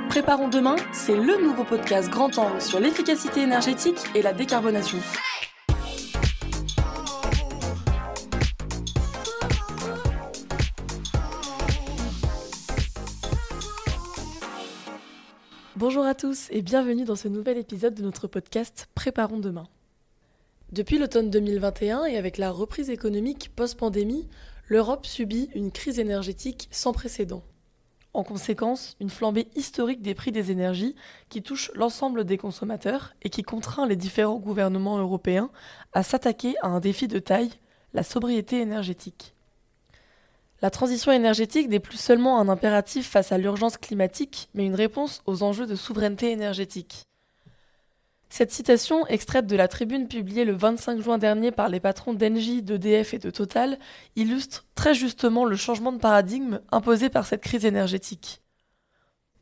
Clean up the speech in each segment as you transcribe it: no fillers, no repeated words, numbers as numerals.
Préparons demain, c'est le nouveau podcast grand angle sur l'efficacité énergétique et la décarbonation. Bonjour à tous et bienvenue dans ce nouvel épisode de notre podcast Préparons demain. Depuis l'automne 2021 et avec la reprise économique post-pandémie, l'Europe subit une crise énergétique sans précédent. En conséquence, une flambée historique des prix des énergies qui touche l'ensemble des consommateurs et qui contraint les différents gouvernements européens à s'attaquer à un défi de taille, la sobriété énergétique. La transition énergétique n'est plus seulement un impératif face à l'urgence climatique, mais une réponse aux enjeux de souveraineté énergétique. Cette citation, extraite de la tribune publiée le 25 juin dernier par les patrons d'Engie, d'EDF et de Total, illustre très justement le changement de paradigme imposé par cette crise énergétique.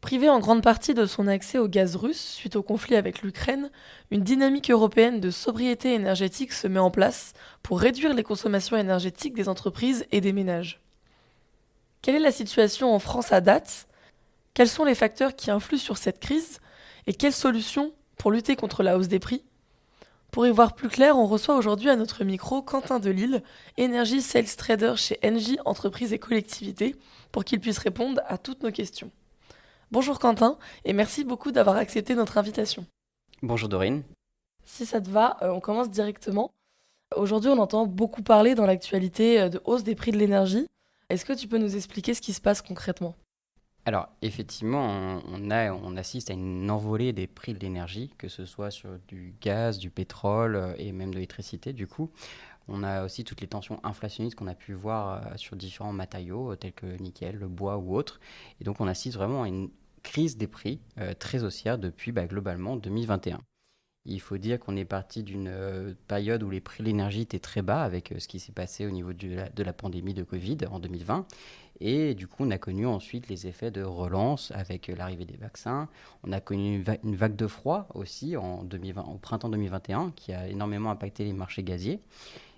Privée en grande partie de son accès au gaz russe suite au conflit avec l'Ukraine, une dynamique européenne de sobriété énergétique se met en place pour réduire les consommations énergétiques des entreprises et des ménages. Quelle est la situation en France à date ? Quels sont les facteurs qui influent sur cette crise ? Et quelles solutions pour lutter contre la hausse des prix ? Pour y voir plus clair, on reçoit aujourd'hui à notre micro Quentin Delisle, Energy Sales Trader chez Engie Entreprises et Collectivités, pour qu'il puisse répondre à toutes nos questions. Bonjour Quentin, et merci beaucoup d'avoir accepté notre invitation. Bonjour Dorine. Si ça te va, on commence directement. Aujourd'hui, on entend beaucoup parler dans l'actualité de hausse des prix de l'énergie. Est-ce que tu peux nous expliquer ce qui se passe concrètement ? Alors effectivement, on assiste à une envolée des prix de l'énergie, que ce soit sur du gaz, du pétrole et même de l'électricité du coup. On a aussi toutes les tensions inflationnistes qu'on a pu voir sur différents matériaux tels que le nickel, le bois ou autres. Et donc on assiste vraiment à une crise des prix très haussière depuis globalement 2021. Il faut dire qu'on est parti d'une période où les prix de l'énergie étaient très bas avec ce qui s'est passé au niveau de la pandémie de Covid en 2020. Et du coup, on a connu ensuite les effets de relance avec l'arrivée des vaccins. On a connu une vague de froid aussi au printemps 2021 qui a énormément impacté les marchés gaziers.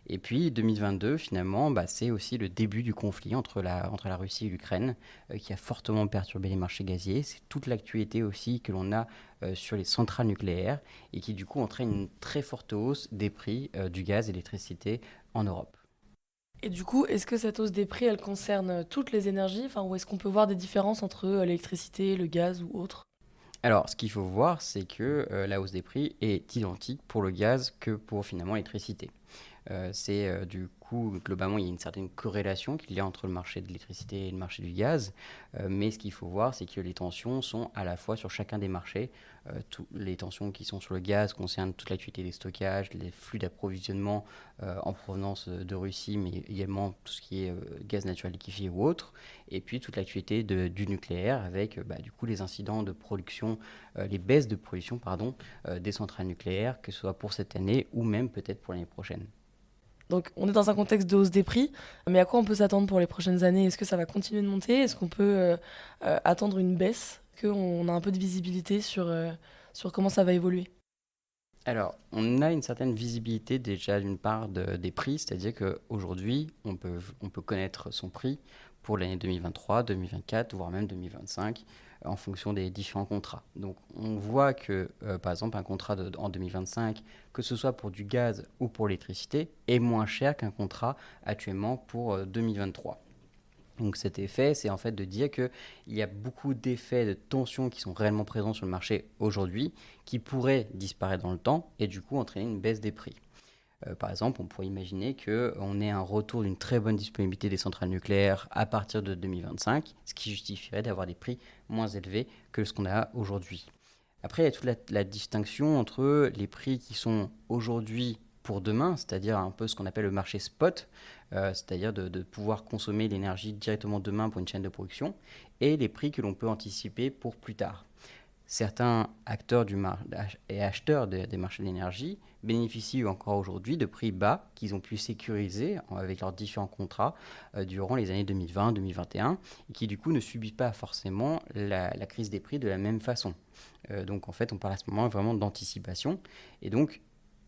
Et puis 2022, finalement, c'est aussi le début du conflit entre la Russie et l'Ukraine qui a fortement perturbé les marchés gaziers. C'est toute l'actualité aussi que l'on a sur les centrales nucléaires et qui du coup entraîne une très forte hausse des prix du gaz et de l'électricité en Europe. Et du coup, est-ce que cette hausse des prix, elle concerne toutes les énergies, ou est-ce qu'on peut voir des différences entre l'électricité, le gaz ou autre ? Alors, ce qu'il faut voir, c'est que la hausse des prix est identique pour le gaz que pour finalement l'électricité. Du coup, globalement, il y a une certaine corrélation qu'il y a entre le marché de l'électricité et le marché du gaz. Mais ce qu'il faut voir, c'est que les tensions sont à la fois sur chacun des marchés. Les tensions qui sont sur le gaz concernent toute l'activité des stockages, les flux d'approvisionnement en provenance de Russie, mais également tout ce qui est gaz naturel liquéfié ou autre. Et puis toute l'activité du nucléaire avec du coup les incidents de production, les baisses de production des centrales nucléaires, que ce soit pour cette année ou même peut-être pour l'année prochaine. Donc on est dans un contexte de hausse des prix, mais à quoi on peut s'attendre pour les prochaines années ? Est-ce que ça va continuer de monter ? Est-ce qu'on peut attendre une baisse ? Qu'on a un peu de visibilité sur comment ça va évoluer ? Alors, on a une certaine visibilité déjà d'une part des prix, c'est-à-dire qu'aujourd'hui, on peut connaître son prix pour l'année 2023, 2024, voire même 2025, en fonction des différents contrats. Donc, on voit que, par exemple, un contrat en 2025, que ce soit pour du gaz ou pour l'électricité, est moins cher qu'un contrat actuellement pour 2023. Donc cet effet, c'est en fait de dire qu'il y a beaucoup d'effets de tension qui sont réellement présents sur le marché aujourd'hui, qui pourraient disparaître dans le temps et du coup entraîner une baisse des prix. Par exemple, on pourrait imaginer qu'on ait un retour d'une très bonne disponibilité des centrales nucléaires à partir de 2025, ce qui justifierait d'avoir des prix moins élevés que ce qu'on a aujourd'hui. Après, il y a toute la distinction entre les prix qui sont aujourd'hui pour demain, c'est-à-dire un peu ce qu'on appelle le marché spot, c'est-à-dire de pouvoir consommer l'énergie directement demain pour une chaîne de production, et les prix que l'on peut anticiper pour plus tard. Certains acteurs et acheteurs des marchés de l'énergie bénéficient encore aujourd'hui de prix bas qu'ils ont pu sécuriser avec leurs différents contrats durant les années 2020-2021 et qui du coup ne subissent pas forcément la crise des prix de la même façon. Donc en fait on parle à ce moment vraiment d'anticipation et donc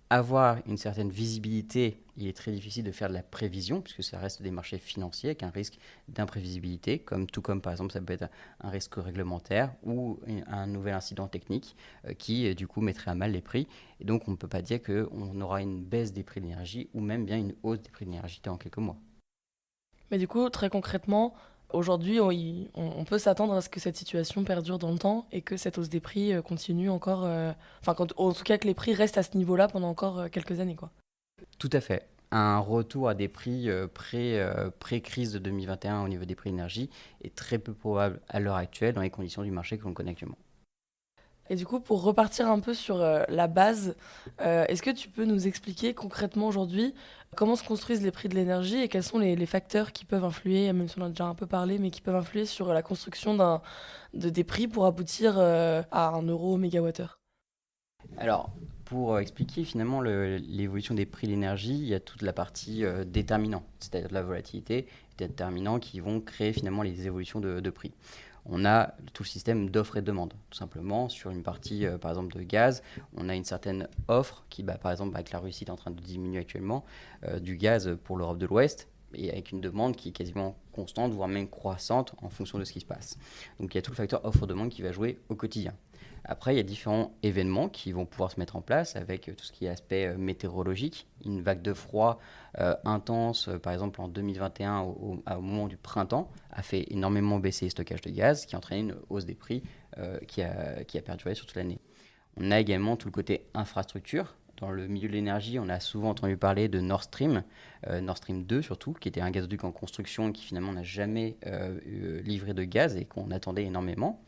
avoir une certaine visibilité, il est très difficile de faire de la prévision, puisque ça reste des marchés financiers avec un risque d'imprévisibilité, tout comme par exemple ça peut être un risque réglementaire ou un nouvel incident technique qui du coup mettrait à mal les prix. Et donc on ne peut pas dire qu'on aura une baisse des prix de l'énergie ou même bien une hausse des prix de l'énergie dans quelques mois. Mais du coup, très concrètement, aujourd'hui, on peut s'attendre à ce que cette situation perdure dans le temps et que cette hausse des prix continue encore, en tout cas que les prix restent à ce niveau-là pendant encore quelques années, quoi. Tout à fait. Un retour à des prix pré-crise de 2021 au niveau des prix de l'énergie est très peu probable à l'heure actuelle dans les conditions du marché que l'on connaît actuellement. Et du coup, pour repartir un peu sur la base, est-ce que tu peux nous expliquer concrètement aujourd'hui comment se construisent les prix de l'énergie et quels sont les facteurs qui peuvent influer, même si on en a déjà un peu parlé, mais qui peuvent influer sur la construction des prix pour aboutir à 1 euro au mégawattheure? Alors, pour expliquer finalement l'évolution des prix de l'énergie, il y a toute la partie déterminant, c'est-à-dire de la volatilité, des déterminants qui vont créer finalement les évolutions de prix. On a tout le système d'offre et de demande. Tout simplement, sur une partie, par exemple, de gaz, on a une certaine offre qui, par exemple, avec la Russie, est en train de diminuer actuellement, du gaz pour l'Europe de l'Ouest, et avec une demande qui est quasiment constante, voire même croissante en fonction de ce qui se passe. Donc il y a tout le facteur offre-demande qui va jouer au quotidien. Après, il y a différents événements qui vont pouvoir se mettre en place avec tout ce qui est aspect météorologique. Une vague de froid intense, par exemple en 2021, au moment du printemps, a fait énormément baisser les stockages de gaz, qui a entraîné une hausse des prix qui a perduré sur toute l'année. On a également tout le côté infrastructure. Dans le milieu de l'énergie, on a souvent entendu parler de Nord Stream 2 surtout, qui était un gazoduc en construction et qui finalement n'a jamais livré de gaz et qu'on attendait énormément.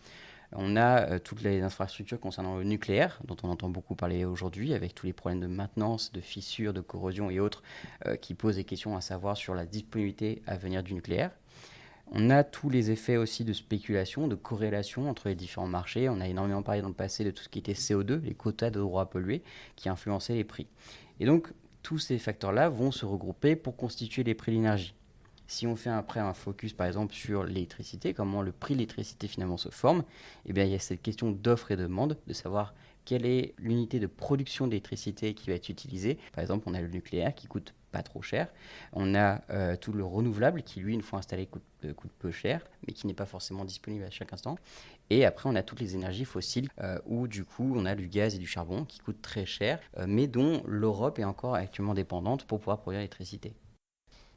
On a toutes les infrastructures concernant le nucléaire, dont on entend beaucoup parler aujourd'hui, avec tous les problèmes de maintenance, de fissures, de corrosion et autres, qui posent des questions à savoir sur la disponibilité à venir du nucléaire. On a tous les effets aussi de spéculation, de corrélation entre les différents marchés. On a énormément parlé dans le passé de tout ce qui était CO2, les quotas de droits à polluer, qui influençaient les prix. Et donc, tous ces facteurs-là vont se regrouper pour constituer les prix de l'énergie. Si on fait après un focus par exemple sur l'électricité, comment le prix de l'électricité finalement se forme, eh bien, il y a cette question d'offre et de demande, de savoir quelle est l'unité de production d'électricité qui va être utilisée. Par exemple, on a le nucléaire qui coûte pas trop cher. On a tout le renouvelable qui, lui, une fois installé, coûte peu cher, mais qui n'est pas forcément disponible à chaque instant. Et après, on a toutes les énergies fossiles où, du coup, on a du gaz et du charbon qui coûtent très cher, mais dont l'Europe est encore actuellement dépendante pour pouvoir produire l'électricité.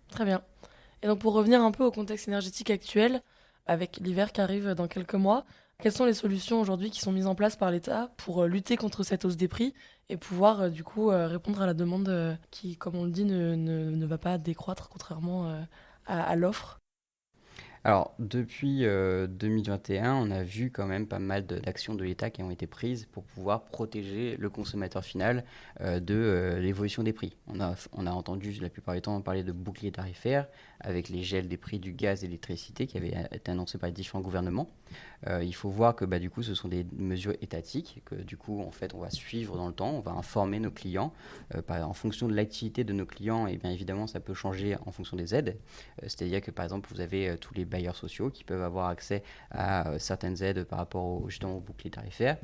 Très bien. Et donc pour revenir un peu au contexte énergétique actuel, avec l'hiver qui arrive dans quelques mois, quelles sont les solutions aujourd'hui qui sont mises en place par l'État pour lutter contre cette hausse des prix et pouvoir du coup répondre à la demande qui, comme on le dit, ne va pas décroître contrairement à l'offre? Alors, depuis 2021, on a vu quand même pas mal d'actions de l'État qui ont été prises pour pouvoir protéger le consommateur final de l'évolution des prix. On a entendu la plupart du temps parler de bouclier tarifaire avec les gels des prix du gaz et de l'électricité qui avaient été annoncés par les différents gouvernements. Il faut voir que du coup, ce sont des mesures étatiques, que du coup, en fait, on va suivre dans le temps, on va informer nos clients. En fonction de l'activité de nos clients, et bien évidemment, ça peut changer en fonction des aides. C'est-à-dire que par exemple, vous avez tous les bailleurs sociaux qui peuvent avoir accès à certaines aides par rapport justement au bouclier tarifaire.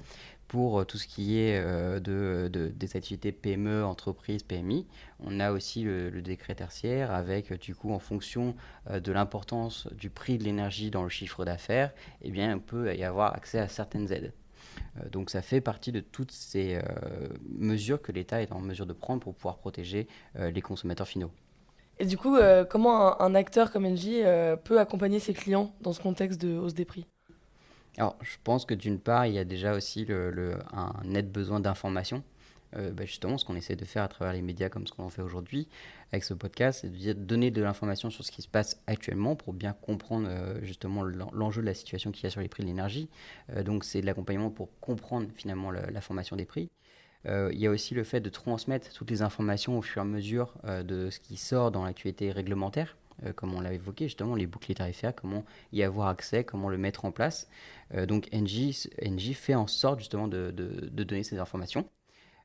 Pour tout ce qui est des activités PME, entreprises, PMI, on a aussi le décret tertiaire avec, du coup, en fonction de l'importance du prix de l'énergie dans le chiffre d'affaires, eh bien, on peut y avoir accès à certaines aides. Donc ça fait partie de toutes ces mesures que l'État est en mesure de prendre pour pouvoir protéger les consommateurs finaux. Et du coup, comment un acteur comme Engie peut accompagner ses clients dans ce contexte de hausse des prix? Alors, je pense que d'une part, il y a déjà aussi un net besoin d'information. Justement, ce qu'on essaie de faire à travers les médias comme ce qu'on en fait aujourd'hui avec ce podcast, c'est de donner de l'information sur ce qui se passe actuellement pour bien comprendre justement l'enjeu de la situation qu'il y a sur les prix de l'énergie. Donc, c'est de l'accompagnement pour comprendre finalement la formation des prix. Il y a aussi le fait de transmettre toutes les informations au fur et à mesure de ce qui sort dans l'actualité réglementaire, comme on l'a évoqué justement, les boucliers tarifaires, comment y avoir accès, comment le mettre en place. Donc Engie fait en sorte justement de donner ces informations.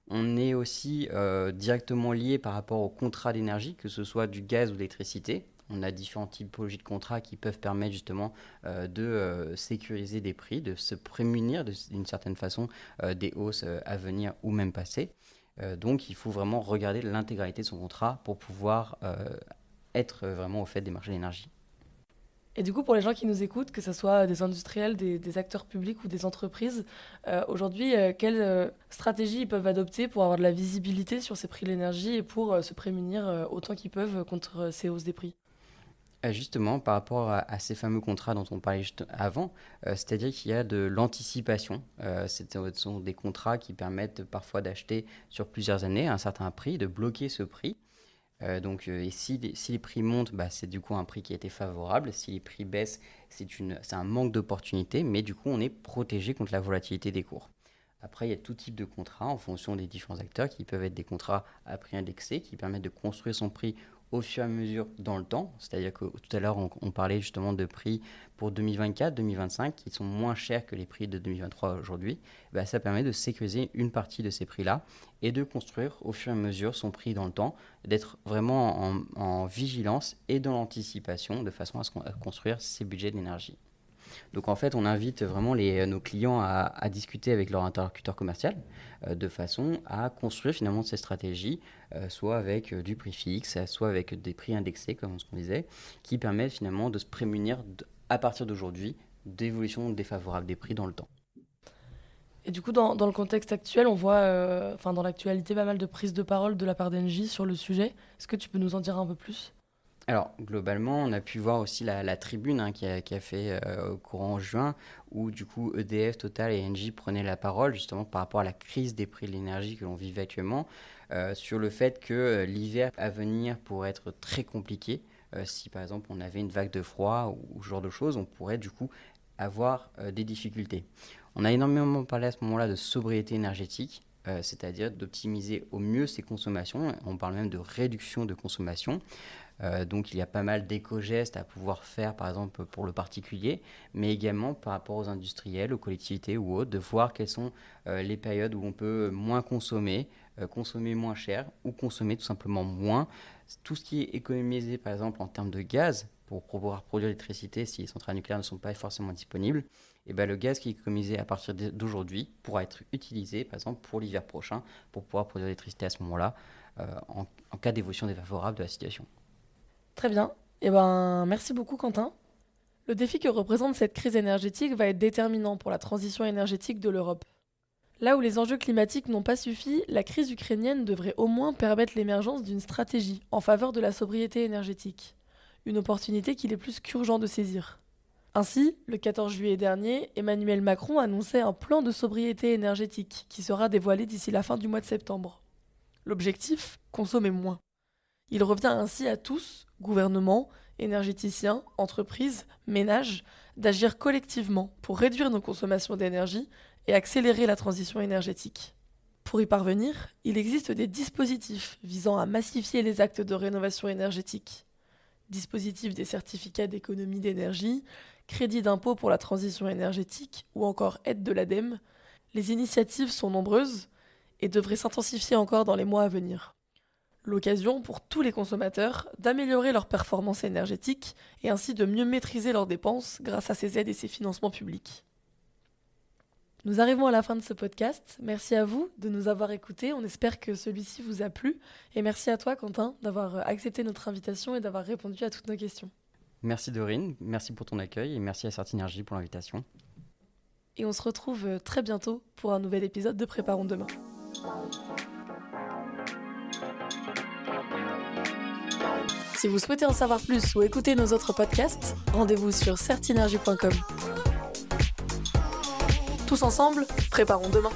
On est aussi directement lié par rapport au contrat d'énergie, que ce soit du gaz ou de l'électricité. On a différentes typologies de contrats qui peuvent permettre justement de sécuriser des prix, de se prémunir d'une certaine façon des hausses à venir ou même passées. Donc il faut vraiment regarder l'intégralité de son contrat pour pouvoir être vraiment au fait des marchés d'énergie. Et du coup, pour les gens qui nous écoutent, que ce soit des industriels, des acteurs publics ou des entreprises, aujourd'hui, quelles stratégies ils peuvent adopter pour avoir de la visibilité sur ces prix de l'énergie et pour se prémunir autant qu'ils peuvent contre ces hausses des prix? Justement, par rapport à ces fameux contrats dont on parlait juste avant, c'est-à-dire qu'il y a de l'anticipation. Ce sont des contrats qui permettent parfois d'acheter sur plusieurs années à un certain prix, de bloquer ce prix. Et si les prix montent, c'est du coup un prix qui a été favorable. Si les prix baissent, c'est un manque d'opportunité, mais du coup, on est protégé contre la volatilité des cours. Après, il y a tout type de contrats en fonction des différents acteurs qui peuvent être des contrats à prix indexé qui permettent de construire son prix au fur et à mesure dans le temps. C'est-à-dire que tout à l'heure, on parlait justement de prix pour 2024, 2025 qui sont moins chers que les prix de 2023 aujourd'hui. Ça permet de sécuriser une partie de ces prix-là et de construire au fur et à mesure son prix dans le temps, d'être vraiment en vigilance et dans l'anticipation de façon à construire ses budgets d'énergie. Donc en fait, on invite vraiment nos clients à discuter avec leur interlocuteur commercial de façon à construire finalement ces stratégies, soit avec du prix fixe, soit avec des prix indexés, comme ce qu'on disait, qui permettent finalement de se prémunir à partir d'aujourd'hui d'évolutions défavorables des prix dans le temps. Et du coup, dans le contexte actuel, on voit dans l'actualité pas mal de prises de parole de la part d'Engie sur le sujet. Est-ce que tu peux nous en dire un peu plus ? Alors, globalement, on a pu voir aussi la tribune qui a fait au courant juin, où du coup EDF, Total et Engie prenaient la parole justement par rapport à la crise des prix de l'énergie que l'on vit actuellement, sur le fait que l'hiver à venir pourrait être très compliqué. Si par exemple on avait une vague de froid ou ce genre de choses, on pourrait du coup avoir des difficultés. On a énormément parlé à ce moment-là de sobriété énergétique, c'est-à-dire d'optimiser au mieux ses consommations. On parle même de réduction de consommation. Donc il y a pas mal d'éco-gestes à pouvoir faire, par exemple pour le particulier, mais également par rapport aux industriels, aux collectivités ou autres, de voir quelles sont les périodes où on peut moins consommer, consommer moins cher ou consommer tout simplement moins. Tout ce qui est économisé, par exemple en termes de gaz, pour pouvoir produire l'électricité si les centrales nucléaires ne sont pas forcément disponibles, et le gaz qui est économisé à partir d'aujourd'hui pourra être utilisé, par exemple pour l'hiver prochain, pour pouvoir produire l'électricité à ce moment-là, en cas d'évolution défavorable de la situation. Très bien. Merci beaucoup, Quentin. Le défi que représente cette crise énergétique va être déterminant pour la transition énergétique de l'Europe. Là où les enjeux climatiques n'ont pas suffi, la crise ukrainienne devrait au moins permettre l'émergence d'une stratégie en faveur de la sobriété énergétique. Une opportunité qu'il est plus qu'urgent de saisir. Ainsi, le 14 juillet dernier, Emmanuel Macron annonçait un plan de sobriété énergétique qui sera dévoilé d'ici la fin du mois de septembre. L'objectif, consommer moins. Il revient ainsi à tous, gouvernements, énergéticiens, entreprises, ménages, d'agir collectivement pour réduire nos consommations d'énergie et accélérer la transition énergétique. Pour y parvenir, il existe des dispositifs visant à massifier les actes de rénovation énergétique. Dispositifs des certificats d'économie d'énergie, crédit d'impôt pour la transition énergétique ou encore aide de l'ADEME. Les initiatives sont nombreuses et devraient s'intensifier encore dans les mois à venir. L'occasion pour tous les consommateurs d'améliorer leur performance énergétique et ainsi de mieux maîtriser leurs dépenses grâce à ces aides et ces financements publics. Nous arrivons à la fin de ce podcast. Merci à vous de nous avoir écoutés. On espère que celui-ci vous a plu. Et merci à toi, Quentin, d'avoir accepté notre invitation et d'avoir répondu à toutes nos questions. Merci Dorine, merci pour ton accueil et merci à Certinergie pour l'invitation. Et on se retrouve très bientôt pour un nouvel épisode de Préparons demain. Si vous souhaitez en savoir plus ou écouter nos autres podcasts, rendez-vous sur certinergie.com. Tous ensemble, préparons demain.